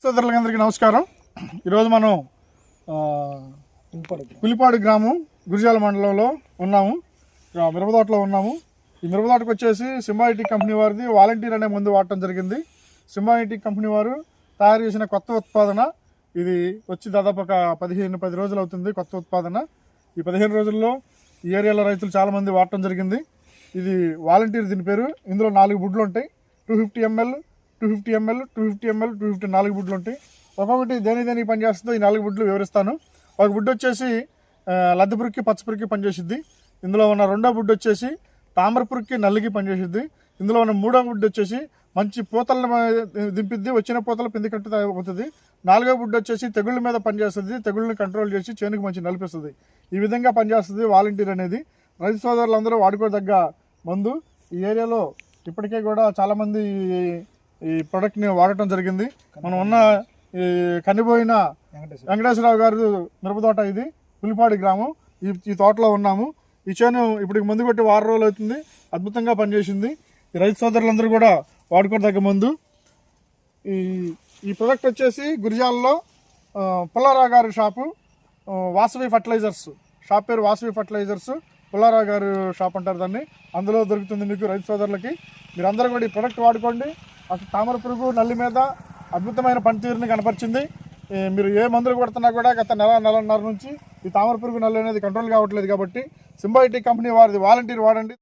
సోదరులందరికీ నమస్కారం. ఈరోజు మనం పులిపాడు గ్రామం గురిజాల మండలంలో ఉన్నాము. మిరపతోటలో ఉన్నాము. ఈ మిరపతోటకు వచ్చేసి సింబాయిటీ కంపెనీ వారిది వాలంటీర్ అనే మందు వాడటం జరిగింది. సింబాయిటీ కంపెనీ వారు తయారు చేసిన కొత్త ఉత్పాదన ఇది వచ్చి దాదాపు ఒక 10 రోజులు అవుతుంది. కొత్త ఉత్పాదన ఈ 15 రోజుల్లో ఈ ఏరియాలో రైతులు చాలామంది వాడటం జరిగింది. ఇది వాలంటీర్ దీని పేరు. ఇందులో 4 బుడ్లు ఉంటాయి. 250 ml 250 ml 250 ml 250 4 బుడ్లు ఉంటాయి. ఒక్కొక్కటి దేనికి పనిచేస్తుందో ఈ 4 బుడ్లు వివరిస్తాను. ఒక బుడ్డు వచ్చేసి లద్దె పురుగుకి పచ్చ పురుగుకి పనిచేసిద్ది. ఇందులో ఉన్న రెండో బుడ్డు వచ్చేసి తామర పురుగుకి నల్లికి పనిచేసిద్ది. ఇందులో ఉన్న మూడో బుడ్డు వచ్చేసి మంచి పూతలను దింపిద్ది, వచ్చిన పూతలు పిండి కట్టు అవుతుంది. 4వ బుడ్డు వచ్చేసి తెగుళ్ళ మీద పనిచేస్తుంది, తెగుళ్ళని కంట్రోల్ చేసి చేనుకు మంచి నలిపిస్తుంది. ఈ విధంగా పనిచేస్తుంది వాలంటీర్ అనేది. రైతు సోదరులందరూ వాడుకోదగ్గ మందు. ఈ ఏరియాలో ఇప్పటికే కూడా చాలామంది ఈ ప్రోడక్ట్ని వాడటం జరిగింది. మనం ఉన్న ఈ కనిపోయిన వెంకటేశ్వరరావు గారు మిరపతోట, ఇది పులిపాడి గ్రామం. ఈ తోటలో ఉన్నాము. ఈ చేను ఇప్పటికి మందు కొట్టి 6 రోజులు అవుతుంది. అద్భుతంగా పనిచేసింది. ఈ రైతు సోదరులందరూ కూడా వాడుకోదగ్గ మందు. ఈ ప్రోడక్ట్ వచ్చేసి గురిజాలలో పుల్లారావు గారి షాపు, వాసవి ఫర్టిలైజర్స్ షాప్ పేరు వాసవి ఫర్టిలైజర్స్. పుల్లారావు గారు షాప్ అంటారు దాన్ని. అందులో దొరుకుతుంది మీకు రైతు సోదరులకి. మీరందరూ కూడా ఈ ప్రోడక్ట్ వాడుకోండి. అసలు తామర పురుగు నల్లి మీద అద్భుతమైన పనితీరుని కనపరిచింది. మీరు ఏ మందులు కొడుతున్నా కూడా గత నెలన్నర నుంచి ఈ తామర పురుగు నల్లి అనేది కంట్రోల్ కావట్లేదు. కాబట్టి సింబాయిటీ కంపెనీ వారిది వాలంటీర్ వాడండి.